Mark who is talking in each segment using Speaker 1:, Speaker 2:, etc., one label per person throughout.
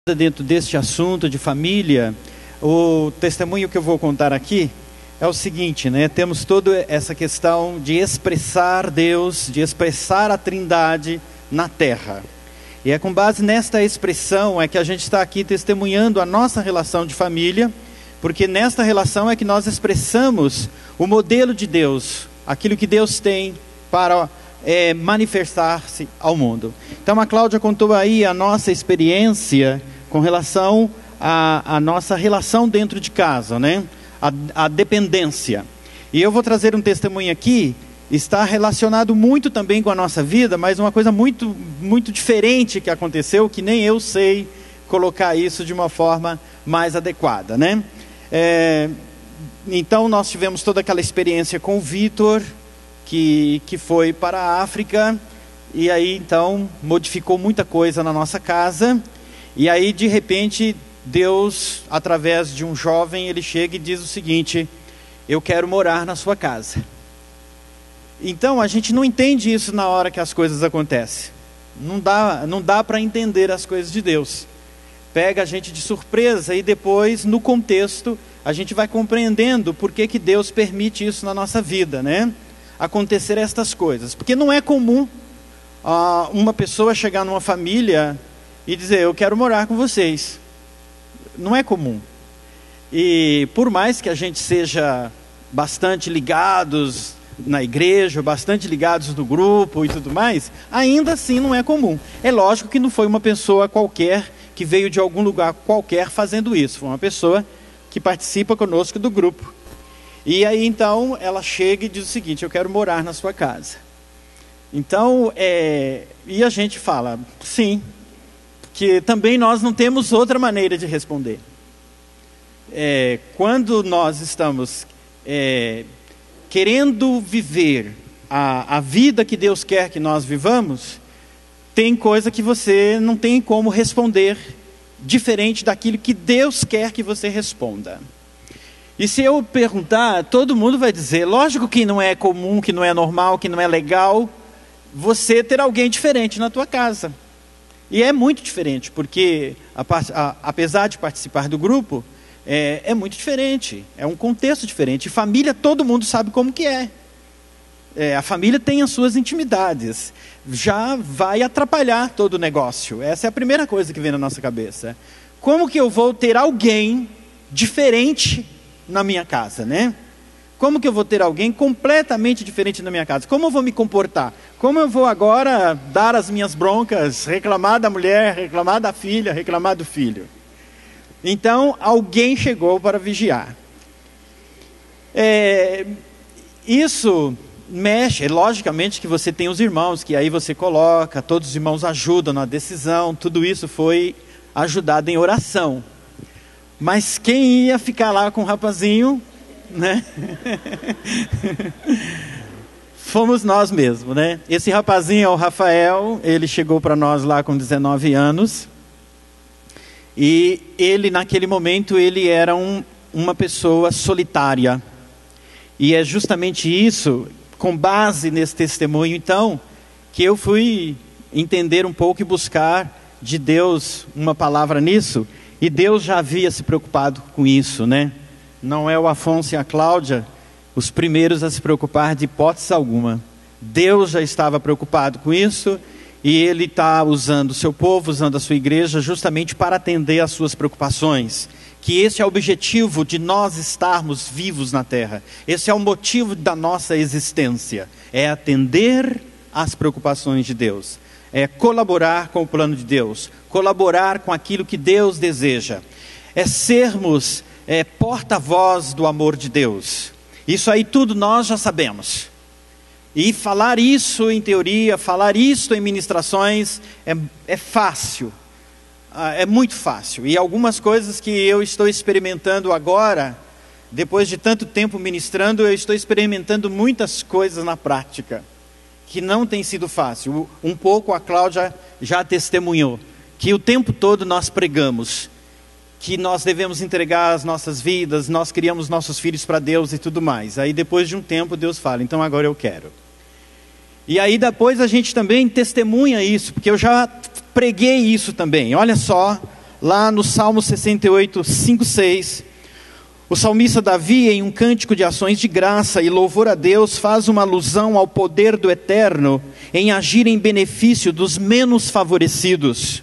Speaker 1: Dentro deste assunto de família, o testemunho que eu vou contar aqui é o seguinte, né? Temos toda essa questão de expressar Deus, de expressar a Trindade na terra. E é com base nesta expressão é que a gente está aqui testemunhando a nossa relação de família, porque nesta relação é que nós expressamos o modelo de Deus, aquilo que Deus tem para manifestar-se ao mundo. Então a Cláudia contou aí a nossa experiência com relação à nossa relação dentro de casa, né? A dependência. E eu vou trazer um testemunho aqui, está relacionado muito também com a nossa vida, mas uma coisa muito, muito diferente que aconteceu, que nem eu sei colocar isso de uma forma mais adequada, né? Então nós tivemos toda aquela experiência com o Vitor, que foi para a África, e aí então modificou muita coisa na nossa casa, e aí de repente Deus, através de um jovem, ele chega e diz o seguinte: eu quero morar na sua casa. Então a gente não entende isso na hora que as coisas acontecem, não dá para entender as coisas de Deus, pega a gente de surpresa, e depois no contexto a gente vai compreendendo por que Deus permite isso na nossa vida, né? Acontecer estas coisas, porque não é comum uma pessoa chegar numa família e dizer: eu quero morar com vocês. Não é comum. E por mais que a gente seja bastante ligados na igreja, bastante ligados no grupo e tudo mais, ainda assim não é comum. É lógico que não foi uma pessoa qualquer que veio de algum lugar qualquer fazendo isso, foi uma pessoa que participa conosco do grupo. E aí então ela chega e diz o seguinte: eu quero morar na sua casa. Então, e a gente fala, sim, que também nós não temos outra maneira de responder. Quando nós estamos querendo viver a vida que Deus quer que nós vivamos, tem coisa que você não tem como responder diferente daquilo que Deus quer que você responda. E se eu perguntar, todo mundo vai dizer, lógico que não é comum, que não é normal, que não é legal você ter alguém diferente na tua casa. E é muito diferente, porque apesar de participar do grupo, é muito diferente, é um contexto diferente. E família, todo mundo sabe como que é. A família tem as suas intimidades, já vai atrapalhar todo o negócio. Essa é a primeira coisa que vem na nossa cabeça. Como que eu vou ter alguém diferente na minha casa, né? Como que eu vou ter alguém completamente diferente na minha casa? Como eu vou me comportar? Como eu vou agora dar as minhas broncas, reclamar da mulher, reclamar da filha, reclamar do filho? Então, alguém chegou para vigiar. Isso mexe, logicamente que você tem os irmãos, que aí você coloca, todos os irmãos ajudam na decisão, tudo isso foi ajudado em oração. Mas quem ia ficar lá com o rapazinho, né? Fomos nós mesmos, né? Esse rapazinho é o Rafael, ele chegou para nós lá com 19 anos. E ele, naquele momento, ele era uma pessoa solitária. E é justamente isso, com base nesse testemunho, então, que eu fui entender um pouco e buscar de Deus uma palavra nisso. E Deus já havia se preocupado com isso, né? Não é o Afonso e a Cláudia os primeiros a se preocupar de hipótese alguma. Deus já estava preocupado com isso, e Ele está usando o seu povo, usando a sua igreja, justamente para atender às suas preocupações. Que esse é o objetivo de nós estarmos vivos na terra. Esse é o motivo da nossa existência. É atender às preocupações de Deus. É colaborar com o plano de Deus, colaborar com aquilo que Deus deseja, é sermos porta-voz do amor de Deus. Isso aí tudo nós já sabemos, e falar isso em teoria, falar isso em ministrações é fácil, é muito fácil. E algumas coisas que eu estou experimentando agora, depois de tanto tempo ministrando, eu estou experimentando muitas coisas na prática que não tem sido fácil. Um pouco a Cláudia já testemunhou, que o tempo todo nós pregamos, que nós devemos entregar as nossas vidas, nós criamos nossos filhos para Deus e tudo mais. Aí depois de um tempo Deus fala, então agora eu quero. E aí depois a gente também testemunha isso, porque eu já preguei isso também. Olha só lá no Salmo 68, 5, 6, o salmista Davi, em um cântico de ações de graça e louvor a Deus, faz uma alusão ao poder do Eterno em agir em benefício dos menos favorecidos,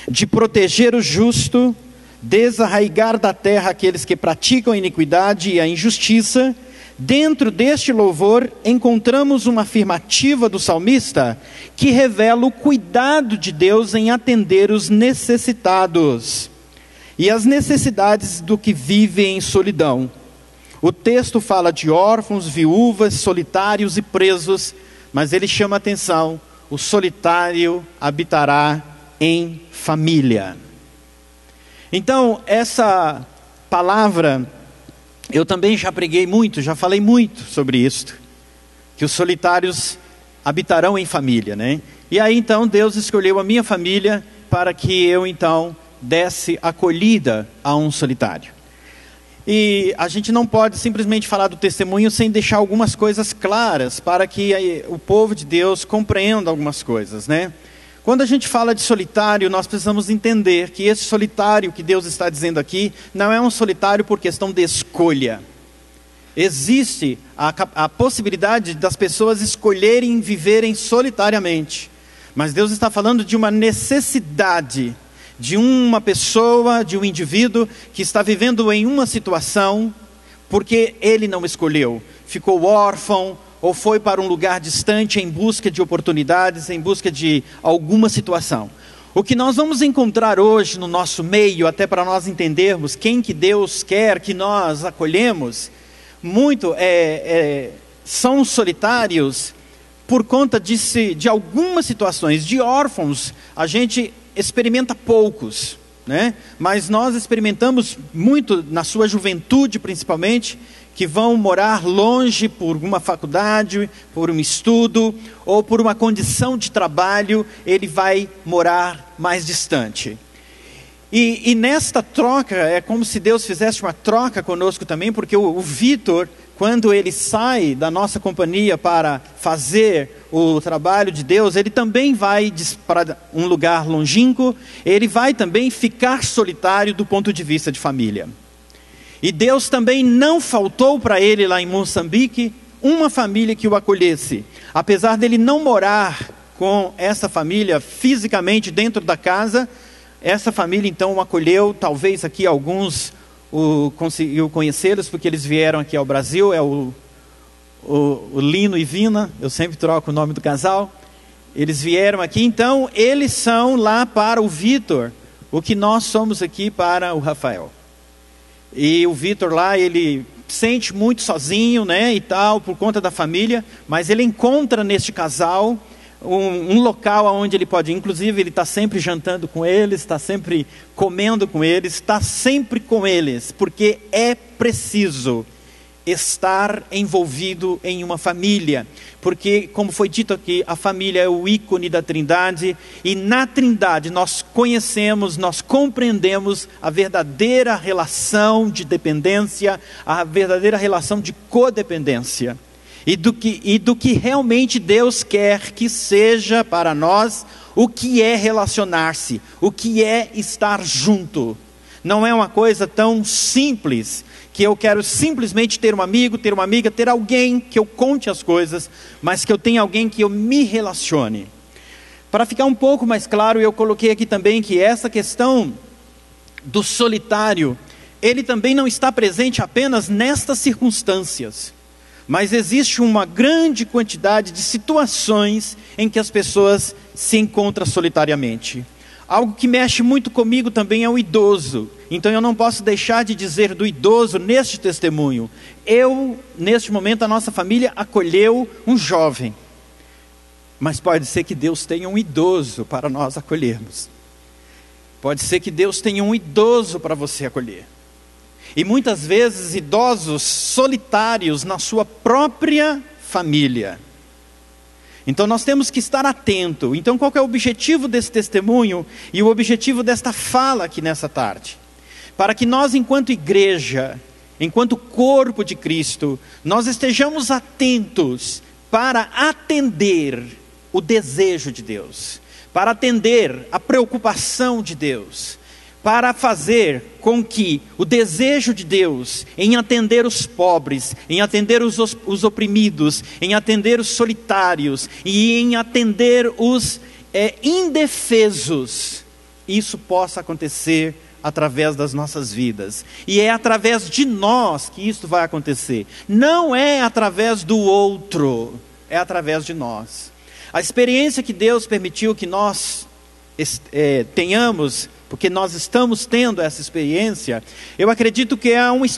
Speaker 1: de proteger o justo, desarraigar da terra aqueles que praticam a iniquidade e a injustiça. Dentro deste louvor, encontramos uma afirmativa do salmista que revela o cuidado de Deus em atender os necessitados e as necessidades do que vive em solidão. O texto fala de órfãos, viúvas, solitários e presos, mas ele chama a atenção: o solitário habitará em família. Então, essa palavra, eu também já preguei muito, já falei muito sobre isto, que os solitários habitarão em família, né? E aí então Deus escolheu a minha família para que eu então desse acolhida a um solitário. E a gente não pode simplesmente falar do testemunho sem deixar algumas coisas claras, para que o povo de Deus compreenda algumas coisas, né? Quando a gente fala de solitário, nós precisamos entender que esse solitário que Deus está dizendo aqui, não é um solitário por questão de escolha. Existe a possibilidade das pessoas escolherem viverem solitariamente, mas Deus está falando de uma necessidade, de uma pessoa, de um indivíduo que está vivendo em uma situação, porque ele não escolheu, ficou órfão, ou foi para um lugar distante em busca de oportunidades, em busca de alguma situação. O que nós vamos encontrar hoje no nosso meio, até para nós entendermos quem que Deus quer que nós acolhemos, são solitários por conta de algumas situações. De órfãos, a gente experimenta poucos, né? Mas nós experimentamos muito na sua juventude principalmente, que vão morar longe por uma faculdade, por um estudo, ou por uma condição de trabalho, ele vai morar mais distante. E nesta troca, é como se Deus fizesse uma troca conosco também, porque o Vitor, quando ele sai da nossa companhia para fazer o trabalho de Deus, ele também vai para um lugar longínquo, ele vai também ficar solitário do ponto de vista de família. E Deus também não faltou para ele lá em Moçambique uma família que o acolhesse. Apesar dele não morar com essa família fisicamente dentro da casa, essa família então o acolheu. Talvez aqui alguns conseguiu conhecê-los, porque eles vieram aqui ao Brasil, é o Lino e Vina, eu sempre troco o nome do casal. Eles vieram aqui, então eles são lá para o Vitor, o que nós somos aqui para o Rafael. E o Vitor lá, ele sente muito sozinho, né, e tal, por conta da família, mas ele encontra neste casal um local onde ele pode ir. Inclusive ele está sempre jantando com eles, está sempre comendo com eles, está sempre com eles, porque é preciso estar envolvido em uma família, porque, como foi dito aqui, a família é o ícone da Trindade, e na Trindade nós conhecemos, nós compreendemos a verdadeira relação de dependência, a verdadeira relação de codependência, e do que realmente Deus quer que seja para nós, o que é relacionar-se, o que é estar junto. Não é uma coisa tão simples, que eu quero simplesmente ter um amigo, ter uma amiga, ter alguém que eu conte as coisas, mas que eu tenha alguém que eu me relacione. Para ficar um pouco mais claro, eu coloquei aqui também que essa questão do solitário, ele também não está presente apenas nestas circunstâncias, mas existe uma grande quantidade de situações em que as pessoas se encontram solitariamente. Algo que mexe muito comigo também é o idoso. Então eu não posso deixar de dizer do idoso neste testemunho. Neste momento, a nossa família acolheu um jovem. Mas pode ser que Deus tenha um idoso para nós acolhermos. Pode ser que Deus tenha um idoso para você acolher. E muitas vezes idosos solitários na sua própria família. Então nós temos que estar atento. Então qual que é o objetivo desse testemunho e o objetivo desta fala aqui nessa tarde? Para que nós, enquanto igreja, enquanto corpo de Cristo, nós estejamos atentos para atender o desejo de Deus, para atender a preocupação de Deus, para fazer com que o desejo de Deus em atender os pobres, em atender os oprimidos, em atender os solitários e em atender os indefesos, isso possa acontecer através das nossas vidas. E é através de nós que isso vai acontecer. Não é através do outro, é através de nós. A experiência que Deus permitiu que nós tenhamos, porque nós estamos tendo essa experiência, eu acredito que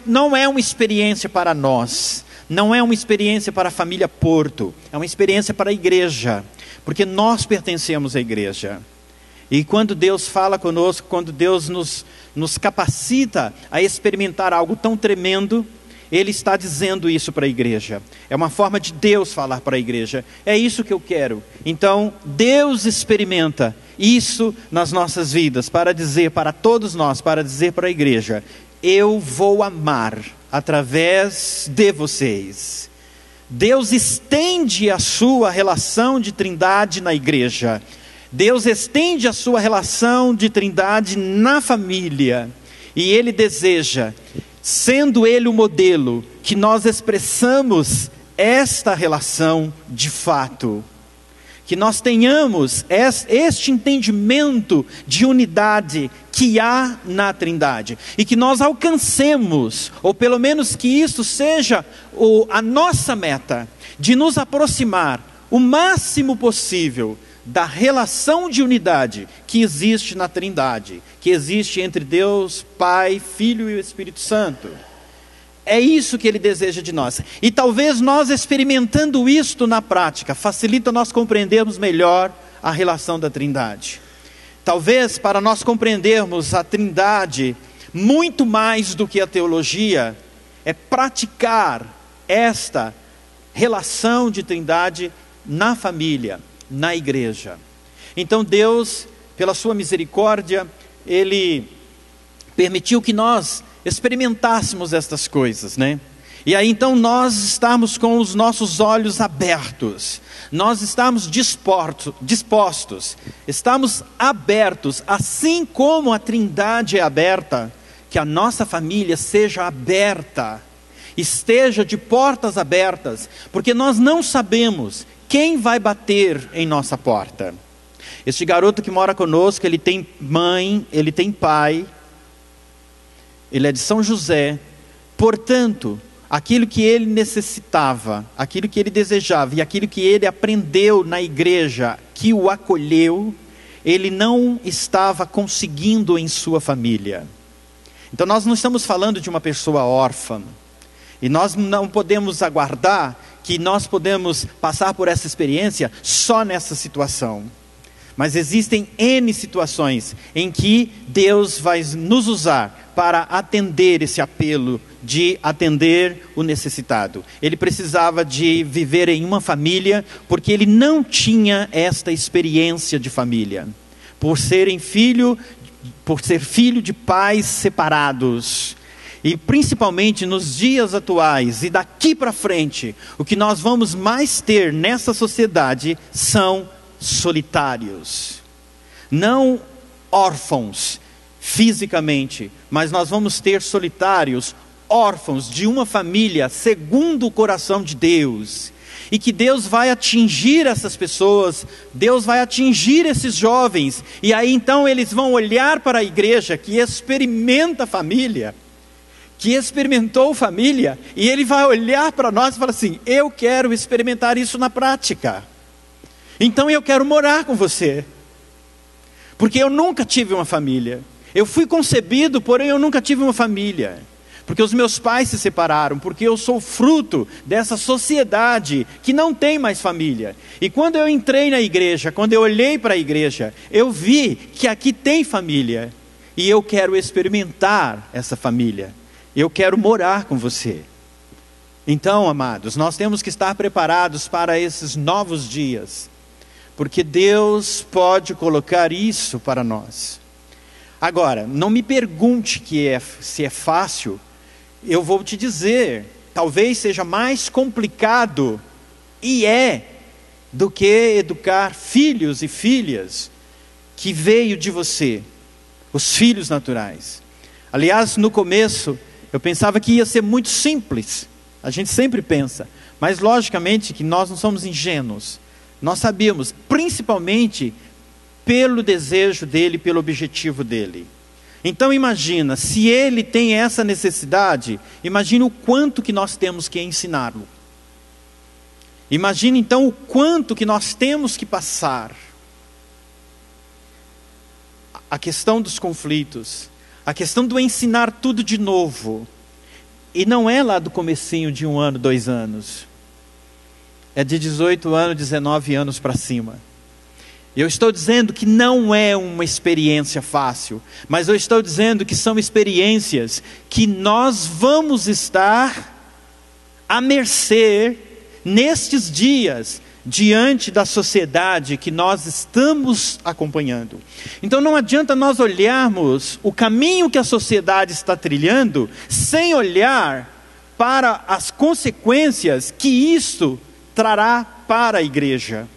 Speaker 1: não é uma experiência para nós, não é uma experiência para a família Porto, é uma experiência para a igreja, porque nós pertencemos à igreja. E quando Deus fala conosco, quando Deus nos capacita a experimentar algo tão tremendo, Ele está dizendo isso para a igreja. É uma forma de Deus falar para a igreja. É isso que eu quero. Então, Deus experimenta isso nas nossas vidas, para dizer para todos nós, para dizer para a igreja: eu vou amar através de vocês. Deus estende a sua relação de trindade na igreja. Deus estende a sua relação de trindade na família. E Ele deseja, sendo Ele o modelo, que nós expressamos esta relação de fato. Que nós tenhamos este entendimento de unidade que há na Trindade. E que nós alcancemos, ou pelo menos que isso seja a nossa meta, de nos aproximar o máximo possível da relação de unidade que existe na Trindade, que existe entre Deus, Pai, Filho e o Espírito Santo. É isso que Ele deseja de nós. E talvez nós experimentando isto na prática, facilita nós compreendermos melhor a relação da Trindade. Talvez para nós compreendermos a Trindade, muito mais do que a teologia, é praticar esta relação de Trindade na família, na igreja. Então Deus, pela sua misericórdia, Ele permitiu que nós experimentássemos estas coisas, né? E aí então nós estamos com os nossos olhos abertos, nós estamos dispostos, estamos abertos, assim como a Trindade é aberta, que a nossa família seja aberta, esteja de portas abertas, porque nós não sabemos quem vai bater em nossa porta. Este garoto que mora conosco, ele tem mãe, ele tem pai, ele é de São José. Portanto, aquilo que ele necessitava, aquilo que ele desejava e aquilo que ele aprendeu na igreja que o acolheu, ele não estava conseguindo em sua família. Então nós não estamos falando de uma pessoa órfã, e nós não podemos aguardar que nós podemos passar por essa experiência só nessa situação. Mas existem N situações em que Deus vai nos usar para atender esse apelo de atender o necessitado. Ele precisava de viver em uma família, porque ele não tinha esta experiência de família. Por ser filho de pais separados. E principalmente nos dias atuais e daqui para frente, o que nós vamos mais ter nessa sociedade são solitários. Não órfãos fisicamente, mas nós vamos ter solitários, órfãos de uma família segundo o coração de Deus. E que Deus vai atingir essas pessoas, Deus vai atingir esses jovens. E aí então eles vão olhar para a igreja que experimenta a família, que experimentou família, e ele vai olhar para nós e falar assim: eu quero experimentar isso na prática, então eu quero morar com você, porque eu nunca tive uma família, eu fui concebido, porém eu nunca tive uma família, porque os meus pais se separaram, porque eu sou fruto dessa sociedade que não tem mais família. E quando eu entrei na igreja, quando eu olhei para a igreja, eu vi que aqui tem família, e eu quero experimentar essa família. Eu quero morar com você. Então, amados, nós temos que estar preparados para esses novos dias, porque Deus pode colocar isso para nós. Agora, não me pergunte se é fácil. Eu vou te dizer, talvez seja mais complicado, e do que educar filhos e filhas que veio de você. os filhos naturais. Aliás, no começo, eu pensava que ia ser muito simples. A gente sempre pensa. Mas logicamente que nós não somos ingênuos. Nós sabíamos, principalmente pelo desejo dele, pelo objetivo dele. Então imagina, se ele tem essa necessidade, imagina o quanto que nós temos que ensiná-lo. Imagina então o quanto que nós temos que passar. A questão dos conflitos, a questão do ensinar tudo de novo. E não é lá do comecinho de 1 ano, 2 anos. É de 18 anos, 19 anos para cima. Eu estou dizendo que não é uma experiência fácil, mas eu estou dizendo que são experiências que nós vamos estar à mercê nestes dias, diante da sociedade que nós estamos acompanhando. Então não adianta nós olharmos o caminho que a sociedade está trilhando, sem olhar para as consequências que isso trará para a igreja.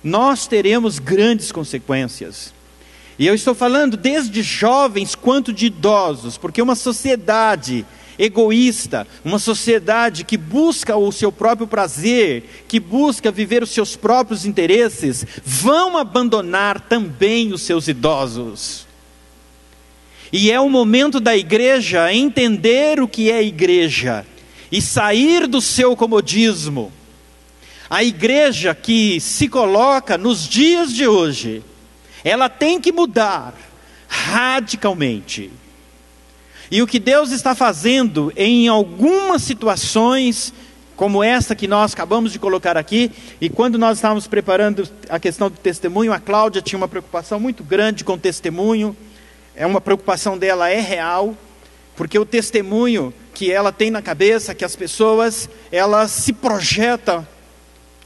Speaker 1: Nós teremos grandes consequências. E eu estou falando desde jovens quanto de idosos, porque uma sociedade egoísta, uma sociedade que busca o seu próprio prazer, que busca viver os seus próprios interesses, vão abandonar também os seus idosos. E é o momento da igreja entender o que é igreja e sair do seu comodismo. A igreja que se coloca nos dias de hoje, ela tem que mudar radicalmente. E o que Deus está fazendo em algumas situações, como essa que nós acabamos de colocar aqui, e quando nós estávamos preparando a questão do testemunho, a Cláudia tinha uma preocupação muito grande com o testemunho. Uma preocupação dela é real, porque o testemunho que ela tem na cabeça, que as pessoas, elas se projetam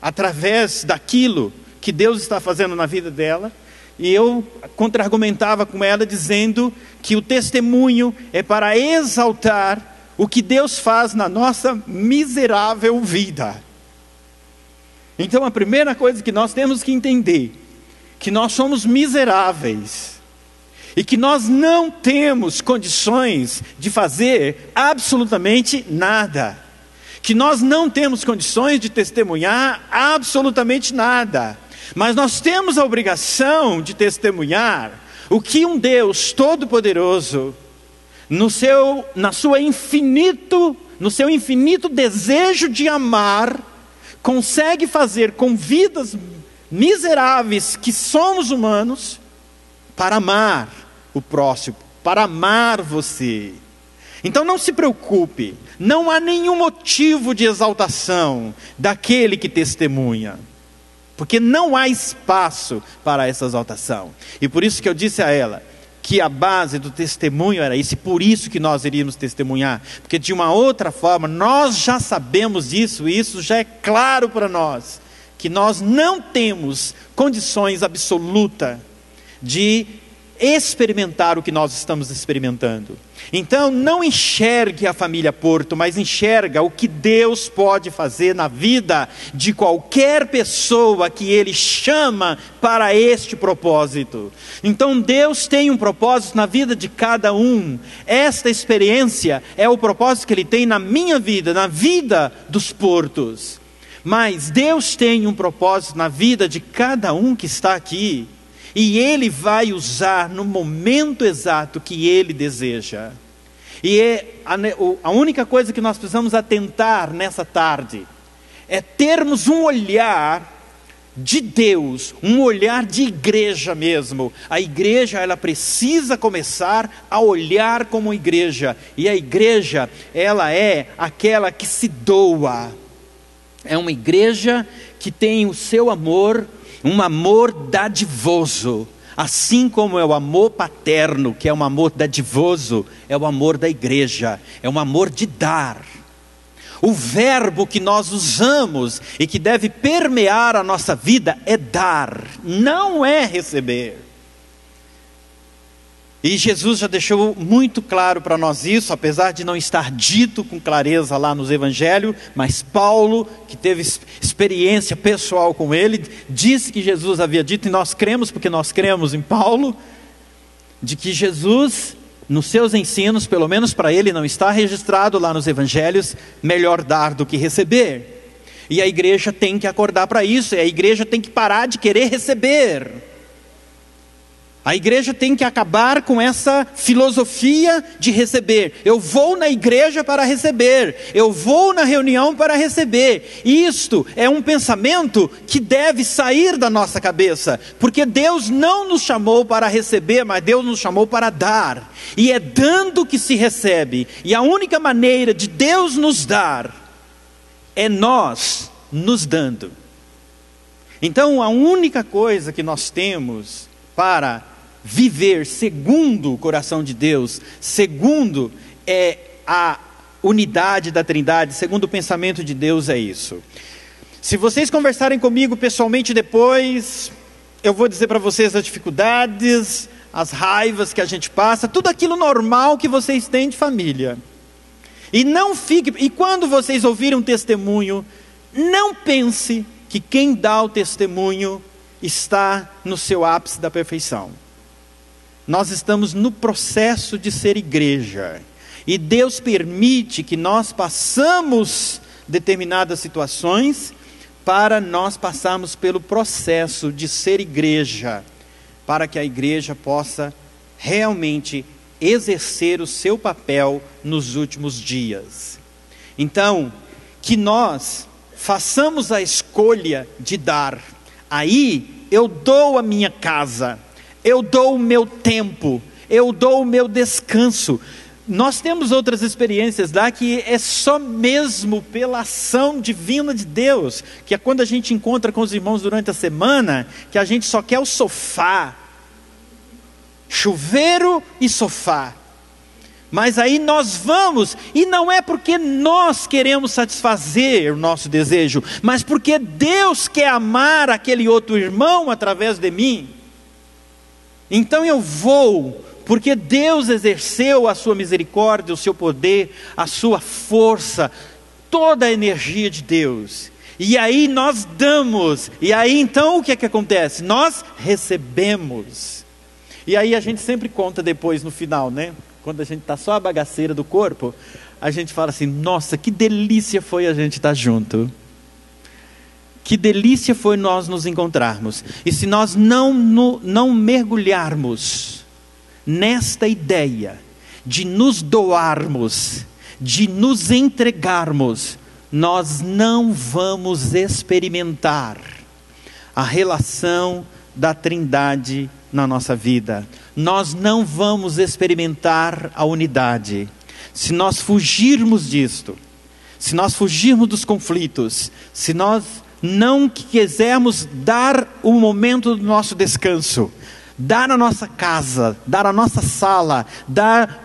Speaker 1: através daquilo que Deus está fazendo na vida dela. E eu contra-argumentava com ela dizendo que o testemunho é para exaltar o que Deus faz na nossa miserável vida. Então a primeira coisa que nós temos que entender, que nós somos miseráveis, e que nós não temos condições de fazer absolutamente nada. Que nós não temos condições de testemunhar absolutamente nada. Mas nós temos a obrigação de testemunhar o que um Deus Todo-Poderoso, no seu infinito desejo de amar, consegue fazer com vidas miseráveis que somos humanos, para amar o próximo, para amar você. Então não se preocupe, não há nenhum motivo de exaltação daquele que testemunha, porque não há espaço para essa exaltação. E por isso que eu disse a ela que a base do testemunho era isso, e por isso que nós iríamos testemunhar, porque de uma outra forma nós já sabemos isso, e isso já é claro para nós, que nós não temos condições absolutas de experimentar o que nós estamos experimentando. Então não enxergue a família Porto, mas enxerga o que Deus pode fazer na vida de qualquer pessoa que Ele chama para este propósito. Então Deus tem um propósito na vida de cada um. Esta experiência é o propósito que Ele tem na minha vida, na vida dos Portos. Mas Deus tem um propósito na vida de cada um que está aqui. E Ele vai usar no momento exato que Ele deseja. E a única coisa que nós precisamos atentar nessa tarde é termos um olhar de Deus, um olhar de igreja mesmo. A igreja, ela precisa começar a olhar como igreja. E a igreja, ela é aquela que se doa. É uma igreja que tem o seu amor, um amor dadivoso, assim como é o amor paterno, que é um amor dadivoso, é o amor da igreja, é um amor de dar. O verbo que nós usamos e que deve permear a nossa vida é dar, não é receber. E Jesus já deixou muito claro para nós isso, apesar de não estar dito com clareza lá nos evangelhos, mas Paulo, que teve experiência pessoal com ele, disse que Jesus havia dito, e nós cremos porque nós cremos em Paulo. de que Jesus, nos seus ensinos, pelo menos para ele não está registrado lá nos evangelhos, melhor dar do que receber. E a igreja tem que acordar para isso, e a igreja tem que parar de querer receber. A igreja tem que acabar com essa filosofia de receber. Eu vou na igreja para receber, eu vou na reunião para receber. Isto é um pensamento que deve sair da nossa cabeça, porque Deus não nos chamou para receber, mas Deus nos chamou para dar. E é dando que se recebe, e a única maneira de Deus nos dar é nós nos dando. Então a única coisa que nós temos para viver segundo o coração de Deus, segundo a unidade da Trindade, segundo o pensamento de Deus, é isso. Se vocês conversarem comigo pessoalmente depois, eu vou dizer para vocês as dificuldades, as raivas que a gente passa, tudo aquilo normal que vocês têm de família. E quando vocês ouvirem um testemunho, não pense que quem dá o testemunho está no seu ápice da perfeição. Nós estamos no processo de ser igreja, e Deus permite que nós passamos determinadas situações, para nós passarmos pelo processo de ser igreja, para que a igreja possa realmente exercer o seu papel nos últimos dias. Então, que nós façamos a escolha de dar. Aí eu dou a minha casa, eu dou o meu tempo, eu dou o meu descanso. Nós temos outras experiências lá que é só mesmo pela ação divina de Deus, que é quando a gente encontra com os irmãos durante a semana, que a gente só quer o sofá, chuveiro e sofá. Mas aí nós vamos, e não é porque nós queremos satisfazer o nosso desejo, mas porque Deus quer amar aquele outro irmão através de mim. Então eu vou, porque Deus exerceu a sua misericórdia, o seu poder, a sua força, toda a energia de Deus. E aí nós damos, e aí então o que é que acontece? Nós recebemos. E aí a gente sempre conta depois no final, né? Quando a gente está só a bagaceira do corpo, a gente fala assim, nossa, que delícia foi a gente estar junto. Que delícia foi nós nos encontrarmos. E se nós não mergulharmos nesta ideia de nos doarmos, de nos entregarmos, nós não vamos experimentar a relação da Trindade na nossa vida. Nós não vamos experimentar a unidade. Se nós fugirmos disto, se nós fugirmos dos conflitos, se nós não quisermos dar o momento do nosso descanso, dar a nossa casa, dar a nossa sala, dar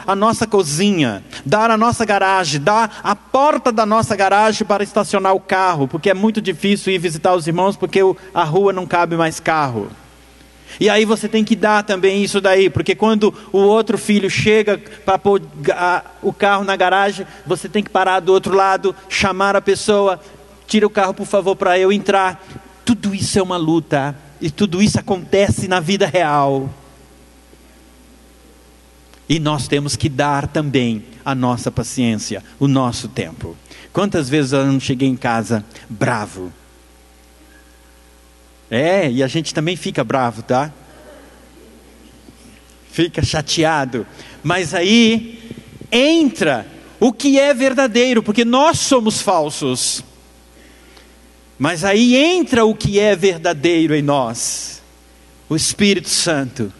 Speaker 1: a nossa cozinha, dar a nossa garagem, dar a porta da nossa garagem para estacionar o carro, porque é muito difícil ir visitar os irmãos, porque a rua não cabe mais carro. E aí você tem que dar também isso daí, porque quando o outro filho chega para pôr o carro na garagem, você tem que parar do outro lado, chamar a pessoa, tira o carro por favor para eu entrar. Tudo isso é uma luta, e tudo isso acontece na vida real. E nós temos que dar também a nossa paciência, o nosso tempo. Quantas vezes eu não cheguei em casa bravo? E a gente também fica bravo, tá? Fica chateado. Mas aí entra o que é verdadeiro, porque nós somos falsos. Mas aí entra o que é verdadeiro em nós, o Espírito Santo,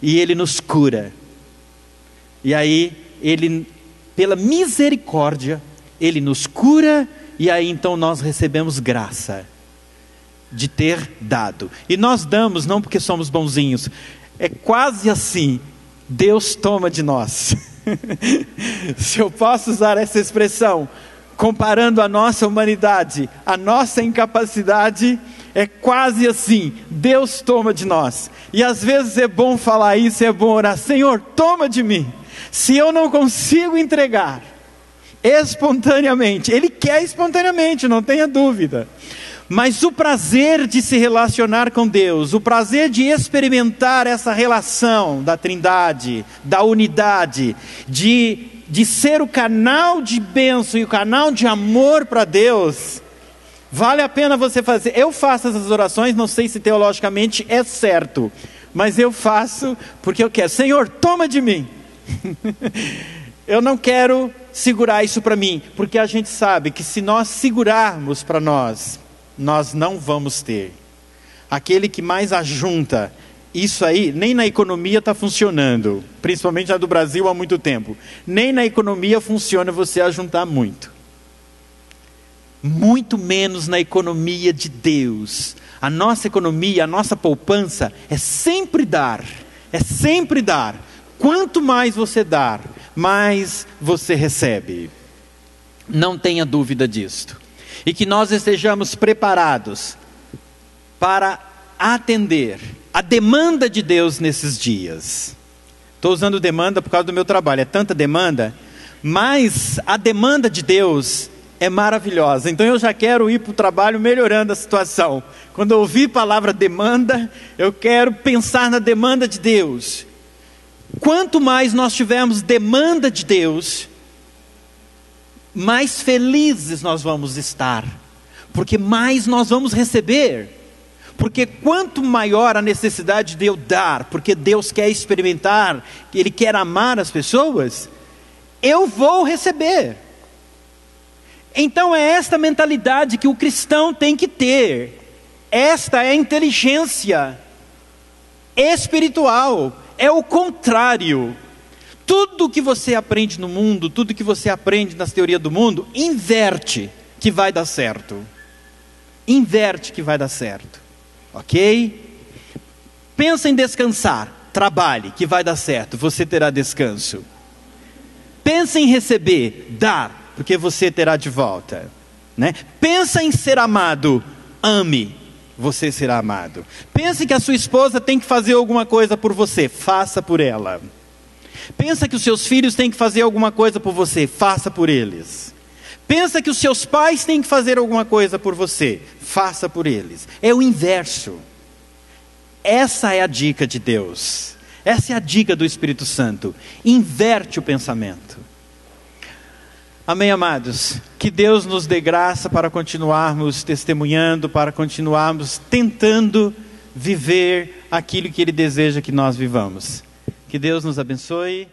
Speaker 1: e Ele nos cura. E aí Ele, pela misericórdia, Ele nos cura, e aí então nós recebemos graça de ter dado. E nós damos não porque somos bonzinhos, é quase assim, Deus toma de nós. Se eu posso usar essa expressão, comparando a nossa humanidade, a nossa incapacidade, é quase assim, Deus toma de nós. E às vezes é bom falar isso, é bom orar, Senhor, toma de mim. Se eu não consigo entregar espontaneamente, Ele quer espontaneamente, não tenha dúvida. Mas o prazer de se relacionar com Deus, o prazer de experimentar essa relação da Trindade, da unidade, de ser o canal de bênção e o canal de amor para Deus, vale a pena você fazer. Eu faço essas orações, não sei se teologicamente é certo, mas eu faço porque eu quero. Senhor, toma de mim. Eu não quero segurar isso para mim, porque a gente sabe que se nós segurarmos para nós não vamos ter. Aquele que mais ajunta, isso aí, nem na economia está funcionando, principalmente na do Brasil há muito tempo. Nem na economia funciona você ajuntar muito. Muito menos na economia de Deus. A nossa economia, a nossa poupança é sempre dar. É sempre dar. Quanto mais você dar, mais você recebe. Não tenha dúvida disto. E que nós estejamos preparados para atender a demanda de Deus nesses dias. Estou usando demanda por causa do meu trabalho. É tanta demanda, mas a demanda de Deus é maravilhosa. Então eu já quero ir para o trabalho melhorando a situação. Quando eu ouvir a palavra demanda, eu quero pensar na demanda de Deus. Quanto mais nós tivermos demanda de Deus, mais felizes nós vamos estar, porque mais nós vamos receber. Porque quanto maior a necessidade de eu dar, porque Deus quer experimentar, Ele quer amar as pessoas, eu vou receber. Então é esta mentalidade que o cristão tem que ter. Esta é a inteligência espiritual, é o contrário. Tudo que você aprende no mundo, tudo que você aprende nas teorias do mundo, inverte que vai dar certo. Inverte que vai dar certo. Ok? Pensa em descansar, trabalhe que vai dar certo, você terá descanso. Pensa em receber, dar, porque você terá de volta. Né? Pensa em ser amado, ame, você será amado. Pense que a sua esposa tem que fazer alguma coisa por você, faça por ela. Pensa que os seus filhos têm que fazer alguma coisa por você, faça por eles. Pensa que os seus pais têm que fazer alguma coisa por você, faça por eles. É o inverso. Essa é a dica de Deus. Essa é a dica do Espírito Santo. Inverte o pensamento. Amém, amados? Que Deus nos dê graça para continuarmos testemunhando, para continuarmos tentando viver aquilo que Ele deseja que nós vivamos. Que Deus nos abençoe.